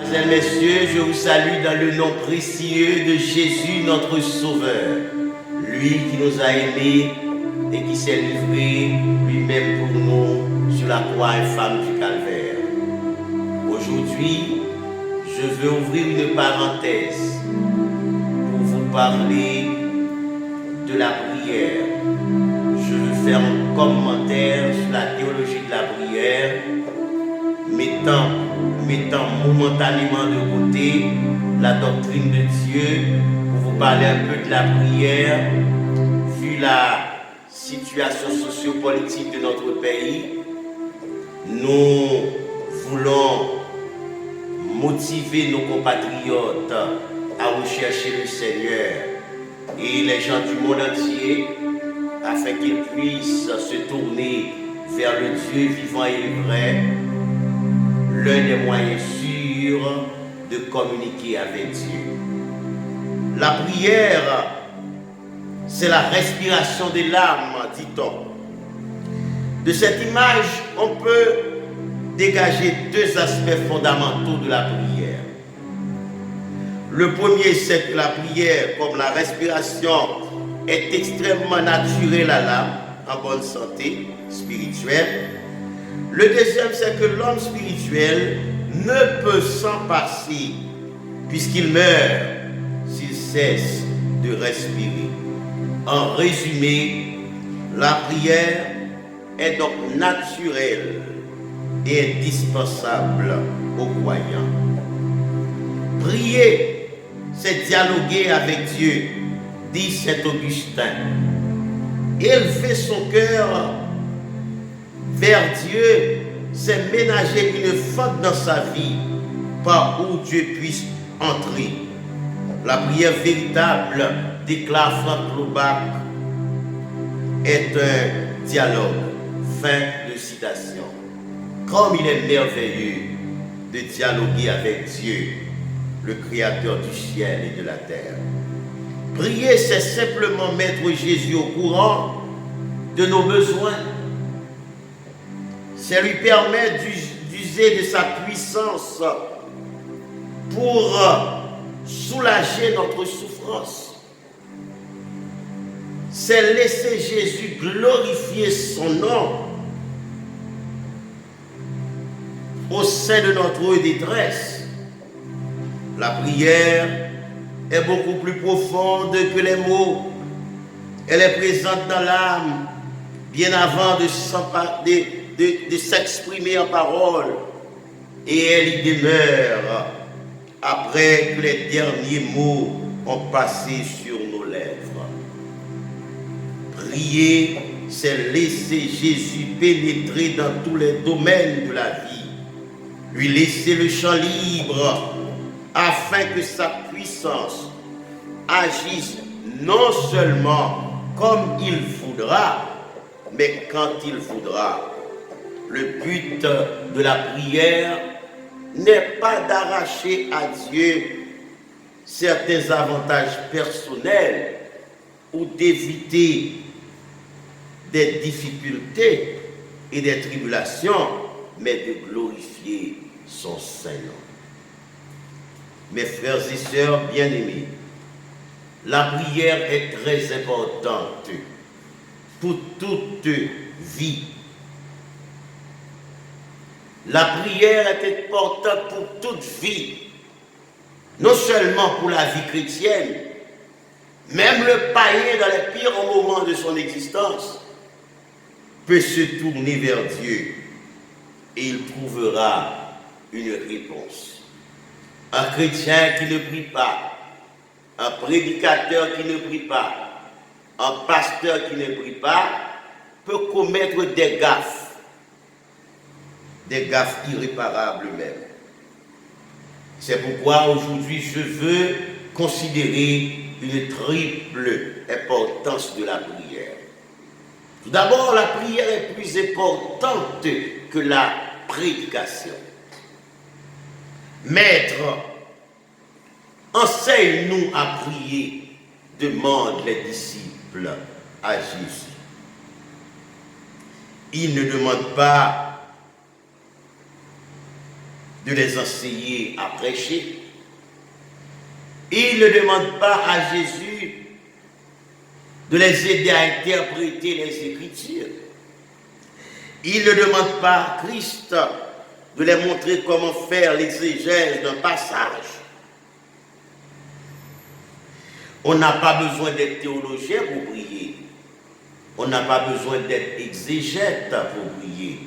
Mesdames, Messieurs, je vous salue dans le nom précieux de Jésus, notre Sauveur. Lui qui nous a aimés et qui s'est livré lui-même pour nous sur la croix infâme du Calvaire. Aujourd'hui, je veux ouvrir une parenthèse pour vous parler de la prière. Je veux faire un commentaire sur la théologie de la prière, mettant momentanément de côté la doctrine de Dieu pour vous parler un peu de la prière, vu la situation sociopolitique de notre pays. Nous voulons motiver nos compatriotes à rechercher le Seigneur et les gens du monde entier afin qu'ils puissent se tourner vers le Dieu vivant et vrai, l'un des moyens sûrs de communiquer avec Dieu. La prière, c'est la respiration de l'âme, dit-on. De cette image, on peut dégager deux aspects fondamentaux de la prière. Le premier, c'est que la prière, comme la respiration, est extrêmement naturelle à l'âme, en bonne santé spirituelle. Le deuxième, c'est que l'homme spirituel ne peut s'en passer, puisqu'il meurt s'il cesse de respirer. En résumé, la prière est donc naturelle et indispensable aux croyants. Prier, c'est dialoguer avec Dieu, dit saint Augustin. Élever son cœur vers Dieu, c'est ménager une fente dans sa vie par où Dieu puisse entrer. La prière véritable, déclare Frank Laubach, est un dialogue. Fin de citation. Comme il est merveilleux de dialoguer avec Dieu, le Créateur du ciel et de la terre. Prier, c'est simplement mettre Jésus au courant de nos besoins. C'est lui permettre d'user de sa puissance pour soulager notre souffrance. C'est laisser Jésus glorifier son nom au sein de notre détresse. La prière est beaucoup plus profonde que les mots. Elle est présente dans l'âme bien avant de s'exprimer en parole, et elle y demeure après que les derniers mots ont passé sur nos lèvres. Prier, c'est laisser Jésus pénétrer dans tous les domaines de la vie, lui laisser le champ libre afin que sa puissance agisse non seulement comme il voudra, mais quand il voudra. Le but de la prière n'est pas d'arracher à Dieu certains avantages personnels ou d'éviter des difficultés et des tribulations, mais de glorifier son Saint-Nom. Mes frères et sœurs bien-aimés, la prière est très importante pour toute vie. La prière est importante pour toute vie, non seulement pour la vie chrétienne, même le païen dans les pires moments de son existence peut se tourner vers Dieu et il trouvera une réponse. Un chrétien qui ne prie pas, un prédicateur qui ne prie pas, un pasteur qui ne prie pas, peut commettre des gaffes irréparables même. C'est pourquoi aujourd'hui je veux considérer une triple importance de la prière. Tout d'abord, la prière est plus importante que la prédication. Maître, enseigne-nous à prier, demandent les disciples à Jésus. Il ne demande pas de les enseigner à prêcher. Il ne demande pas à Jésus de les aider à interpréter les Écritures. Il ne demande pas à Christ de les montrer comment faire l'exégèse d'un passage. On n'a pas besoin d'être théologien pour prier. On n'a pas besoin d'être exégète pour prier.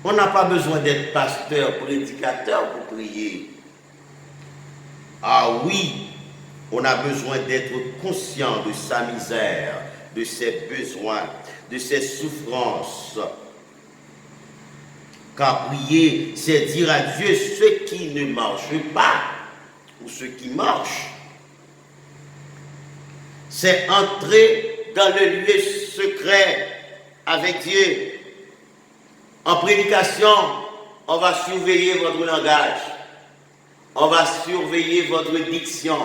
On n'a pas besoin d'être pasteur, prédicateur pour prier. Ah oui, on a besoin d'être conscient de sa misère, de ses besoins, de ses souffrances. Car prier, c'est dire à Dieu ce qui ne marche pas ou ce qui marche. C'est entrer dans le lieu secret avec Dieu. En prédication, on va surveiller votre langage. On va surveiller votre diction.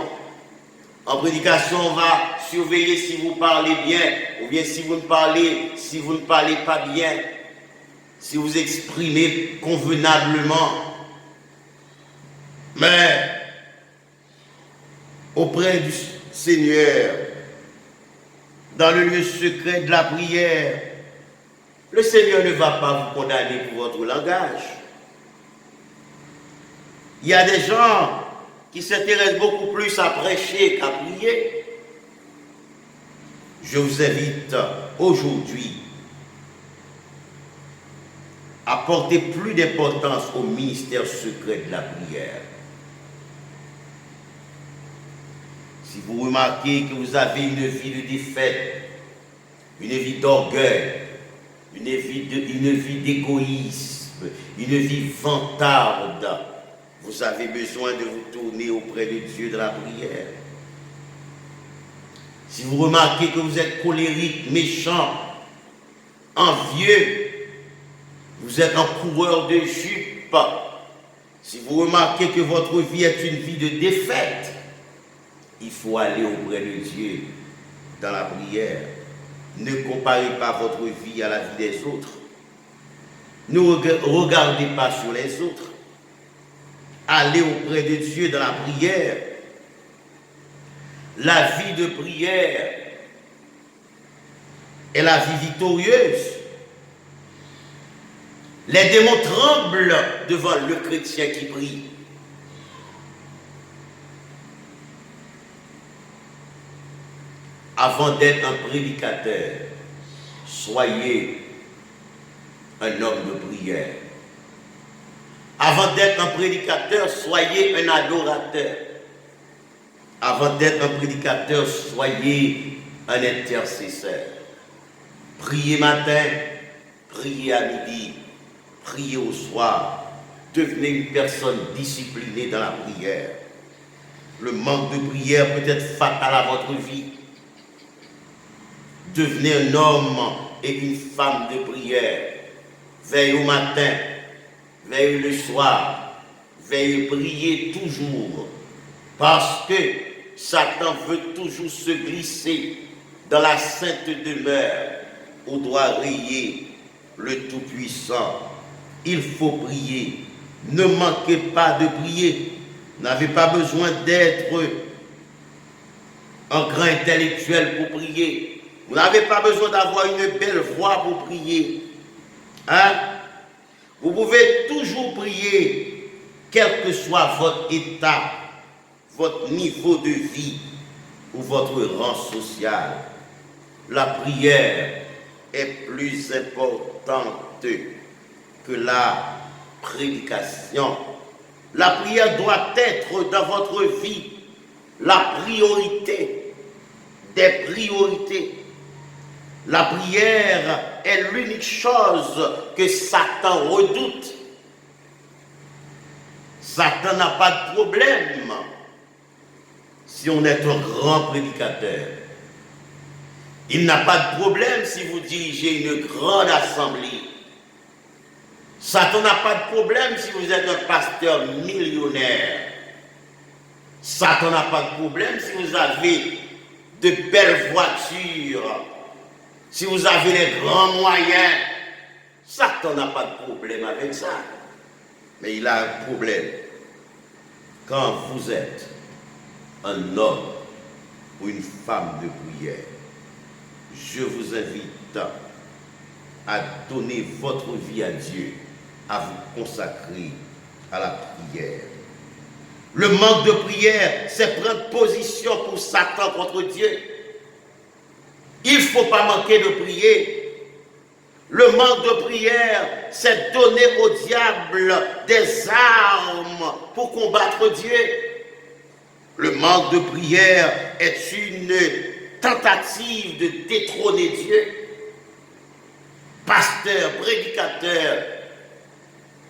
En prédication, on va surveiller si vous parlez bien ou bien si vous ne parlez pas bien. Si vous exprimez convenablement. Mais auprès du Seigneur, dans le lieu secret de la prière, le Seigneur ne va pas vous condamner pour votre langage. Il y a des gens qui s'intéressent beaucoup plus à prêcher qu'à prier. Je vous invite aujourd'hui à porter plus d'importance au ministère secret de la prière. Si vous remarquez que vous avez une vie de défaite, une vie d'orgueil, une vie d'égoïsme, une vie vantarde, vous avez besoin de vous tourner auprès de Dieu dans la prière. Si vous remarquez que vous êtes colérique, méchant, envieux, vous êtes un coureur de jupe, si vous remarquez que votre vie est une vie de défaite, il faut aller auprès de Dieu dans la prière. Ne comparez pas votre vie à la vie des autres. Ne regardez pas sur les autres. Allez auprès de Dieu dans la prière. La vie de prière est la vie victorieuse. Les démons tremblent devant le chrétien qui prie. Avant d'être un prédicateur, soyez un homme de prière. Avant d'être un prédicateur, soyez un adorateur. Avant d'être un prédicateur, soyez un intercesseur. Priez matin, priez à midi, priez au soir. Devenez une personne disciplinée dans la prière. Le manque de prière peut être fatal à votre vie. Devenez un homme et une femme de prière. Veillez au matin, veillez le soir, veillez prier toujours. Parce que Satan veut toujours se glisser dans la sainte demeure où doit rayer le Tout-Puissant. Il faut prier. Ne manquez pas de prier. Vous n'avez pas besoin d'être un grand intellectuel pour prier. Vous n'avez pas besoin d'avoir une belle voix pour prier. Hein? Vous pouvez toujours prier, quel que soit votre état, votre niveau de vie ou votre rang social. La prière est plus importante que la prédication. La prière doit être dans votre vie la priorité des priorités. La prière est l'unique chose que Satan redoute. Satan n'a pas de problème si on est un grand prédicateur. Il n'a pas de problème si vous dirigez une grande assemblée. Satan n'a pas de problème si vous êtes un pasteur millionnaire. Satan n'a pas de problème si vous avez de belles voitures. Si vous avez les grands moyens, Satan n'a pas de problème avec ça. Mais il a un problème. Quand vous êtes un homme ou une femme de prière, je vous invite à donner votre vie à Dieu, à vous consacrer à la prière. Le manque de prière, c'est prendre position pour Satan contre Dieu. Il ne faut pas manquer de prier. Le manque de prière, c'est donner au diable des armes pour combattre Dieu. Le manque de prière est une tentative de détrôner Dieu. Pasteur, prédicateur,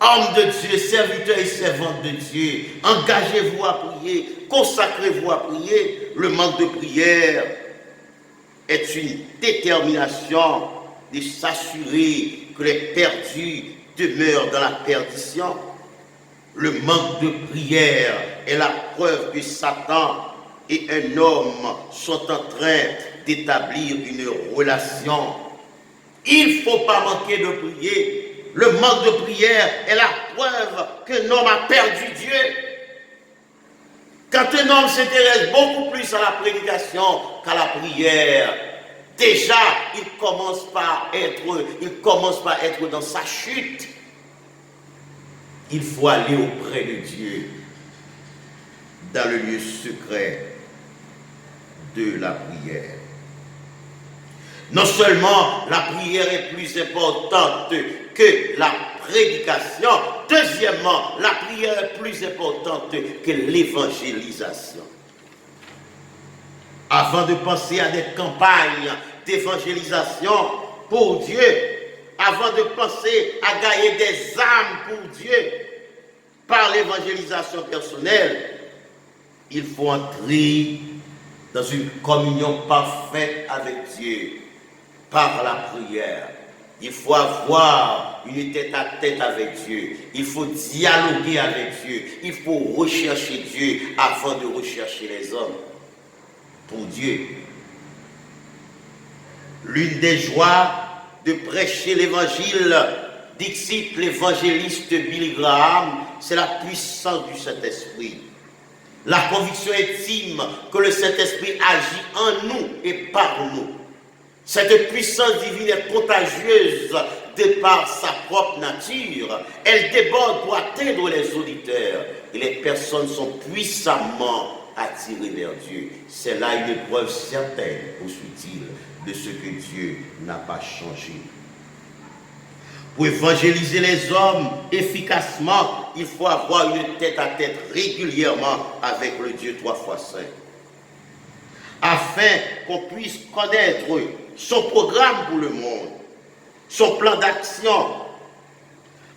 homme de Dieu, serviteur et servante de Dieu, engagez-vous à prier, consacrez-vous à prier. Le manque de prière est une détermination de s'assurer que les perdus demeurent dans la perdition. Le manque de prière est la preuve que Satan et un homme sont en train d'établir une relation. Il ne faut pas manquer de prier. Le manque de prière est la preuve qu'un homme a perdu Dieu. Quand un homme s'intéresse beaucoup plus à la prédication qu'à la prière, déjà, il commence par être dans sa chute. Il faut aller auprès de Dieu, dans le lieu secret de la prière. Non seulement la prière est plus importante que la prédication, deuxièmement, la prière est plus importante que l'évangélisation. Avant de penser à des campagnes d'évangélisation pour Dieu, avant de penser à gagner des âmes pour Dieu par l'évangélisation personnelle, il faut entrer dans une communion parfaite avec Dieu par la prière. Il faut avoir une tête-à-tête avec Dieu. Il faut dialoguer avec Dieu. Il faut rechercher Dieu avant de rechercher les hommes. Pour Dieu. L'une des joies de prêcher l'évangile, dixit l'évangéliste Billy Graham, c'est la puissance du Saint-Esprit. La conviction intime que le Saint-Esprit agit en nous et par nous. Cette puissance divine est contagieuse de par sa propre nature. Elle déborde pour atteindre les auditeurs et les personnes sont puissamment attirées vers Dieu. C'est là une preuve certaine, poursuit-il, de ce que Dieu n'a pas changé. Pour évangéliser les hommes efficacement, il faut avoir une tête-à-tête régulièrement avec le Dieu trois fois saint. Afin qu'on puisse connaître son programme pour le monde, son plan d'action.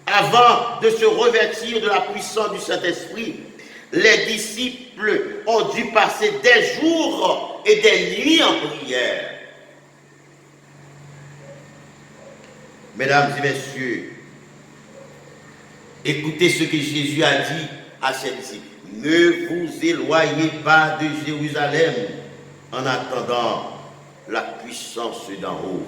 Avant de se revêtir de la puissance du Saint-Esprit, les disciples ont dû passer des jours et des nuits en prière. Mesdames et messieurs, écoutez ce que Jésus a dit à ses disciples. Ne vous éloignez pas de Jérusalem en attendant la puissance d'en haut.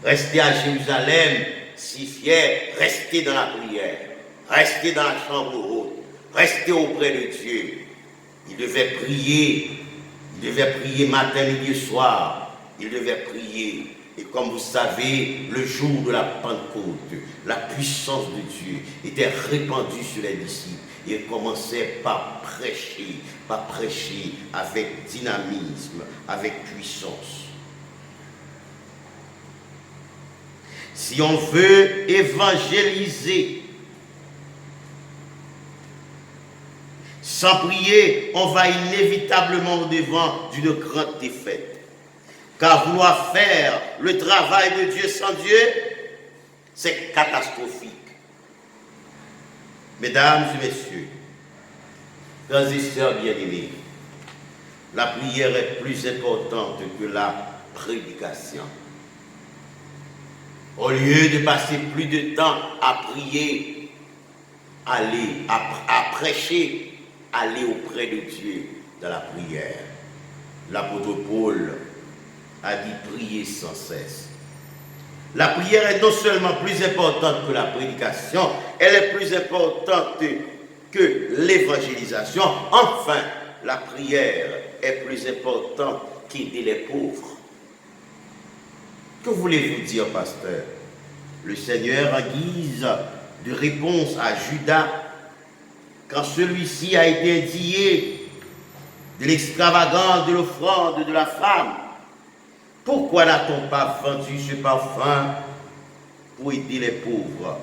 Restez à Jérusalem, si fiers, restez dans la prière, restez dans la chambre haute, restez auprès de Dieu. Il devait prier matin, midi et soir, il devait prier. Et comme vous savez, le jour de la Pentecôte, la puissance de Dieu était répandue sur les disciples. Il commençait par prêcher avec dynamisme, avec puissance. Si on veut évangéliser, sans prier, on va inévitablement au-devant d'une grande défaite. Car vouloir faire le travail de Dieu sans Dieu, c'est catastrophique. Mesdames et messieurs, frères et sœurs bien-aimés, la prière est plus importante que la prédication. Au lieu de passer plus de temps à prier, à prêcher, aller auprès de Dieu dans la prière. L'apôtre Paul a dit prier sans cesse. La prière est non seulement plus importante que la prédication, elle est plus importante que l'évangélisation. Enfin, la prière est plus importante qu'aider les pauvres. Que voulez-vous dire, pasteur? Le Seigneur, en guise de réponse à Judas, quand celui-ci a été indigné de l'extravagance de l'offrande de la femme, pourquoi n'a-t-on pas vendu ce parfum pour aider les pauvres?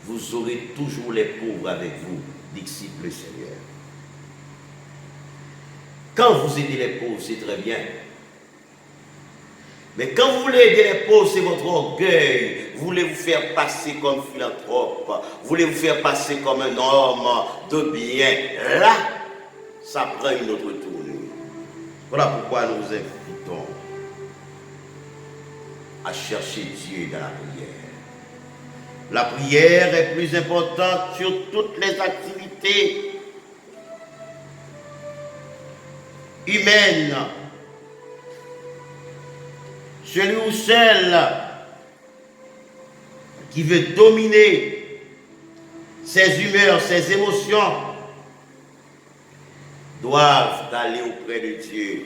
Vous aurez toujours les pauvres avec vous, dit le Seigneur. Quand vous aidez les pauvres, c'est très bien. Mais quand vous voulez aider les pauvres, c'est votre orgueil. Vous voulez vous faire passer comme philanthrope. Vous voulez vous faire passer comme un homme de bien. Là, ça prend une autre tournure. Voilà pourquoi nous vous invitons à chercher Dieu dans la prière. La prière est plus importante sur toutes les activités humaines. Celui ou celle qui veut dominer ses humeurs, ses émotions, doivent aller auprès de Dieu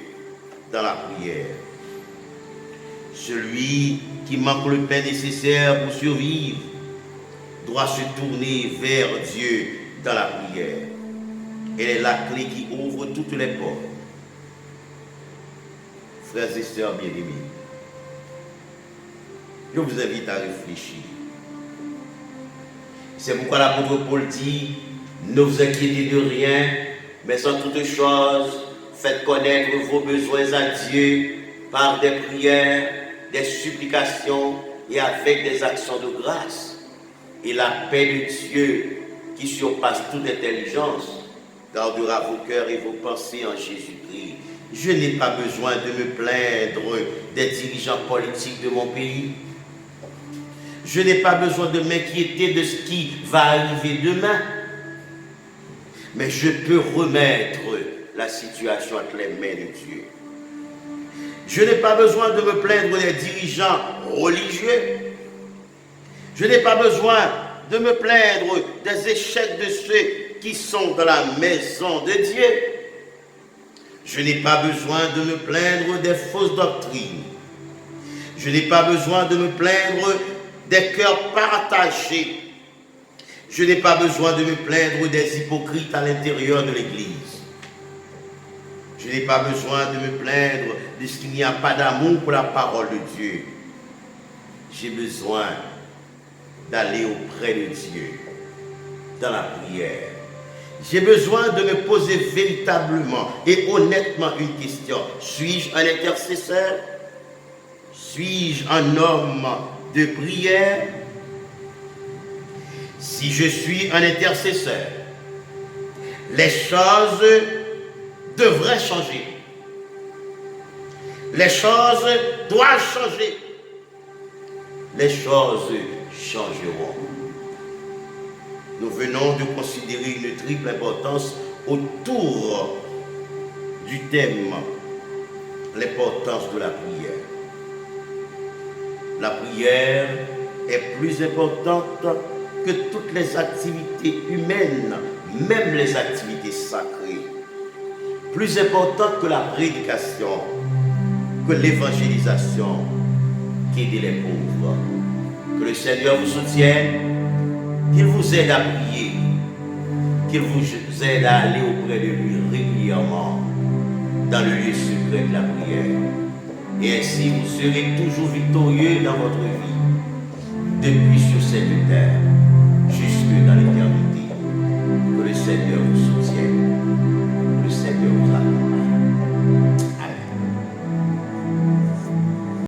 dans la prière. Celui qui manque le pain nécessaire pour survivre doit se tourner vers Dieu dans la prière. Elle est la clé qui ouvre toutes les portes. Frères et sœurs bien-aimés, je vous invite à réfléchir. C'est pourquoi l'apôtre Paul dit, ne vous inquiétez de rien, mais en toutes choses, faites connaître vos besoins à Dieu par des prières, des supplications et avec des actions de grâce. Et la paix de Dieu, qui surpasse toute intelligence, gardera vos cœurs et vos pensées en Jésus-Christ. Je n'ai pas besoin de me plaindre des dirigeants politiques de mon pays. Je n'ai pas besoin de m'inquiéter de ce qui va arriver demain. Mais je peux remettre la situation entre les mains de Dieu. Je n'ai pas besoin de me plaindre des dirigeants religieux. Je n'ai pas besoin de me plaindre des échecs de ceux qui sont dans la maison de Dieu. Je n'ai pas besoin de me plaindre des fausses doctrines. Je n'ai pas besoin de me plaindre des cœurs partagés. Je n'ai pas besoin de me plaindre des hypocrites à l'intérieur de l'Église. Je n'ai pas besoin de me plaindre de ce qu'il n'y a pas d'amour pour la parole de Dieu. J'ai besoin d'aller auprès de Dieu dans la prière. J'ai besoin de me poser véritablement et honnêtement une question. Suis-je un intercesseur? Suis-je un homme de prière? Si je suis un intercesseur, les choses devraient changer. Les choses doivent changer. Les choses changeront. Nous venons de considérer une triple importance autour du thème, l'importance de la prière. La prière est plus importante que toutes les activités humaines, même les activités sacrées. Plus importante que la prédication, que l'évangélisation, qu'aider les pauvres. Que le Seigneur vous soutienne, qu'il vous aide à prier, qu'il vous aide à aller auprès de lui régulièrement dans le lieu secret de la prière. Et ainsi, vous serez toujours victorieux dans votre vie, depuis sur cette terre, jusque dans l'éternité. Que le Seigneur vous soutienne.